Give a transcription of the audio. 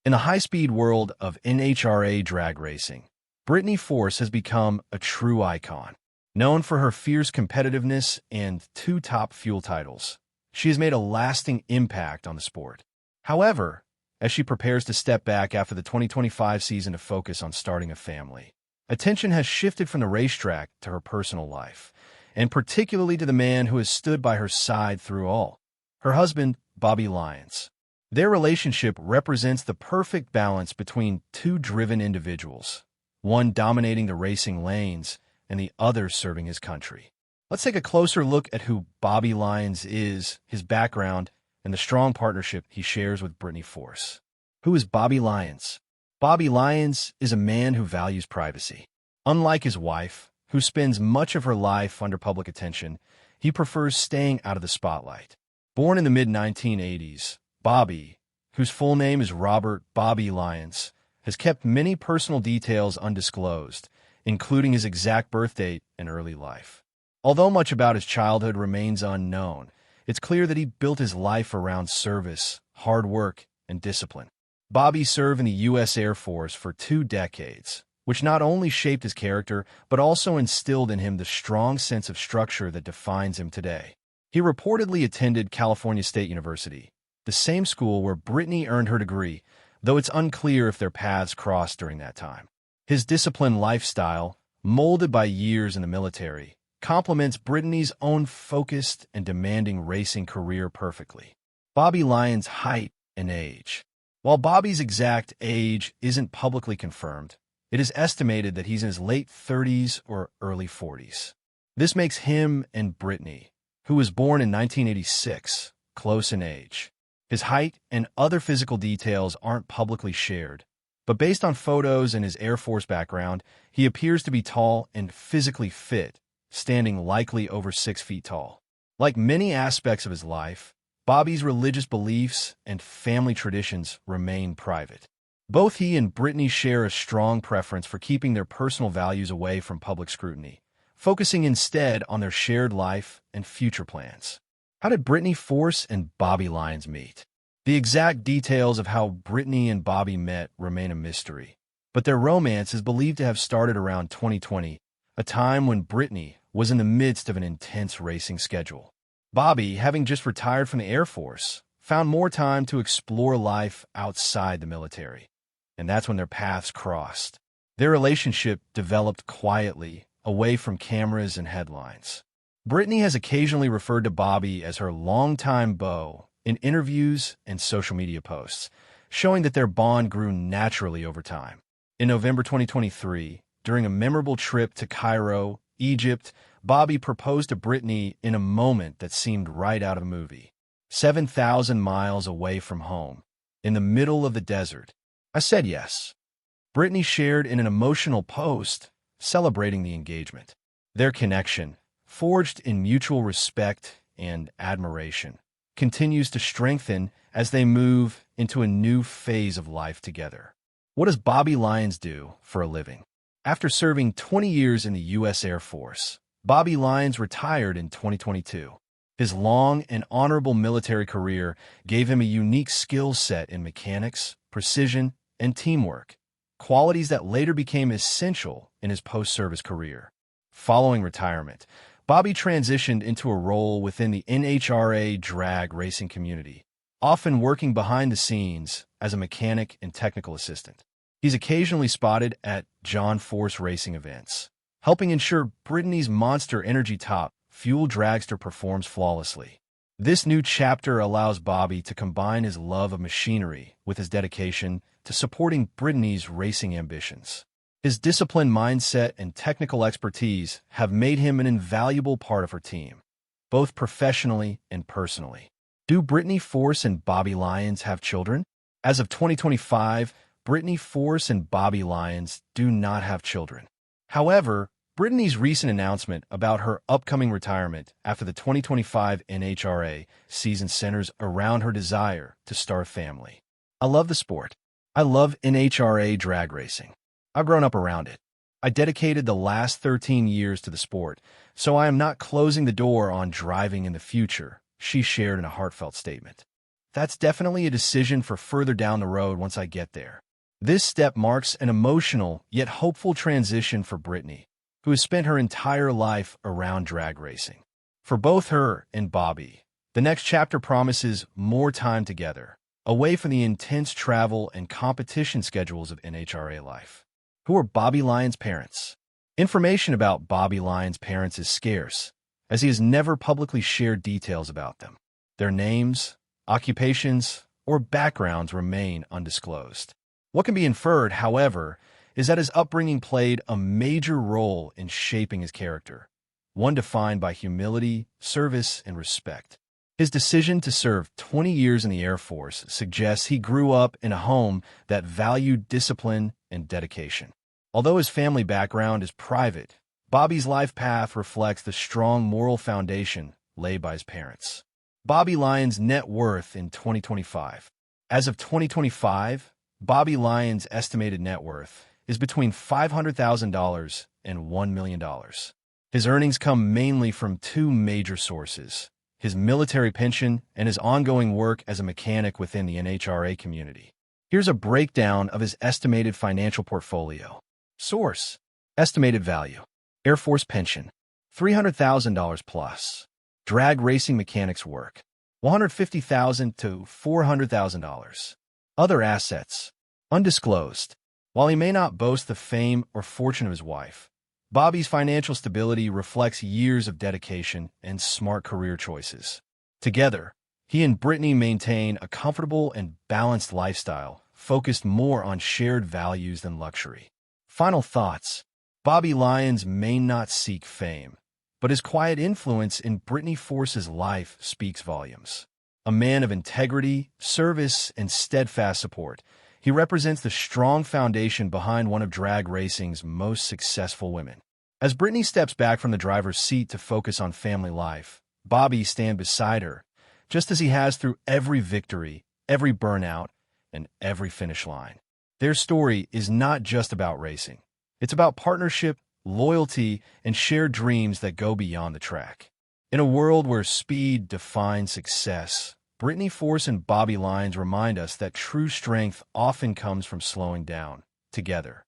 In the high-speed world of NHRA drag racing, Brittany Force has become a true icon. Known for her fierce competitiveness and 2 Top Fuel titles, she has made a lasting impact on the sport. However, as she prepares to step back after the 2025 season to focus on starting a family, attention has shifted from the racetrack to her personal life, and particularly to the man who has stood by her side through all, her husband, Bobby Lyons. Their relationship represents the perfect balance between 2 driven individuals, one dominating the racing lanes and the other serving his country. Let's take a closer look at who Bobby Lyons is, his background, and the strong partnership he shares with Brittany Force. Who is Bobby Lyons? Bobby Lyons is a man who values privacy. Unlike his wife, who spends much of her life under public attention, he prefers staying out of the spotlight. Born in the mid-1980s, Bobby, whose full name is Robert Bobby Lyons, has kept many personal details undisclosed, including his exact birth date and early life. Although much about his childhood remains unknown, it's clear that he built his life around service, hard work, and discipline. Bobby served in the U.S. Air Force for 2 decades, which not only shaped his character, but also instilled in him the strong sense of structure that defines him today. He reportedly attended California State University, the same school where Brittany earned her degree, though it's unclear if their paths crossed during that time. His disciplined lifestyle, molded by years in the military, complements Brittany's own focused and demanding racing career perfectly. Bobby Lyons' height and age. While Bobby's exact age isn't publicly confirmed, it is estimated that he's in his late 30s or early 40s. This makes him and Brittany, who was born in 1986, close in age. His height and other physical details aren't publicly shared, but based on photos and his Air Force background, he appears to be tall and physically fit, standing likely over 6 feet tall. Like many aspects of his life, Bobby's religious beliefs and family traditions remain private. Both he and Brittany share a strong preference for keeping their personal values away from public scrutiny, focusing instead on their shared life and future plans. How did Brittany Force and Bobby Lyons meet? The exact details of how Brittany and Bobby met remain a mystery, but their romance is believed to have started around 2020, a time when Brittany was in the midst of an intense racing schedule. Bobby, having just retired from the Air Force, found more time to explore life outside the military, and that's when their paths crossed. Their relationship developed quietly, away from cameras and headlines. Brittany has occasionally referred to Bobby as her longtime beau in interviews and social media posts, showing that their bond grew naturally over time. In November 2023, during a memorable trip to Cairo, Egypt, Bobby proposed to Brittany in a moment that seemed right out of a movie. 7,000 miles away from home, in the middle of the desert. I said yes. Brittany shared in an emotional post celebrating the engagement. Their connection, forged in mutual respect and admiration, continues to strengthen as they move into a new phase of life together. What does Bobby Lyons do for a living? After serving 20 years in the U.S. Air Force, Bobby Lyons retired in 2022. His long and honorable military career gave him a unique skill set in mechanics, precision, and teamwork, qualities that later became essential in his post-service career. Following retirement, Bobby transitioned into a role within the NHRA drag racing community, often working behind the scenes as a mechanic and technical assistant. He's occasionally spotted at John Force racing events, helping ensure Brittany's Monster Energy Top Fuel dragster performs flawlessly. This new chapter allows Bobby to combine his love of machinery with his dedication to supporting Brittany's racing ambitions. His disciplined mindset and technical expertise have made him an invaluable part of her team, both professionally and personally. Do Brittany Force and Bobby Lyons have children? As of 2025, Brittany Force and Bobby Lyons do not have children. However, Brittany's recent announcement about her upcoming retirement after the 2025 NHRA season centers around her desire to start a family. I love the sport. I love NHRA drag racing. I've grown up around it. I dedicated the last 13 years to the sport, so I am not closing the door on driving in the future, she shared in a heartfelt statement. That's definitely a decision for further down the road once I get there. This step marks an emotional yet hopeful transition for Brittany, who has spent her entire life around drag racing. For both her and Bobby, the next chapter promises more time together, away from the intense travel and competition schedules of NHRA life. Who are Bobby Lyons' parents? Information about Bobby Lyons' parents is scarce, as he has never publicly shared details about them. Their names, occupations, or backgrounds remain undisclosed. What can be inferred, however, is that his upbringing played a major role in shaping his character, one defined by humility, service, and respect. His decision to serve 20 years in the Air Force suggests he grew up in a home that valued discipline and dedication. Although his family background is private, Bobby's life path reflects the strong moral foundation laid by his parents. Bobby Lyons' net worth in 2025. As of 2025, Bobby Lyons' estimated net worth is between $500,000 and $1 million. His earnings come mainly from two major sources: his military pension and his ongoing work as a mechanic within the NHRA community. Here's a breakdown of his estimated financial portfolio. Source: estimated value. Air Force pension, $300,000 plus. Drag racing mechanics work, $150,000 to $400,000. Other assets, undisclosed. While he may not boast the fame or fortune of his wife, Bobby's financial stability reflects years of dedication and smart career choices. Together, he and Brittany maintain a comfortable and balanced lifestyle, focused more on shared values than luxury. Final thoughts. Bobby Lyons may not seek fame, but his quiet influence in Brittany Force's life speaks volumes. A man of integrity, service, and steadfast support, he represents the strong foundation behind one of drag racing's most successful women. As Brittany steps back from the driver's seat to focus on family life, Bobby stands beside her, just as he has through every victory, every burnout, and every finish line. Their story is not just about racing. It's about partnership, loyalty, and shared dreams that go beyond the track. In a world where speed defines success, Brittany Force and Bobby Lyons remind us that true strength often comes from slowing down together.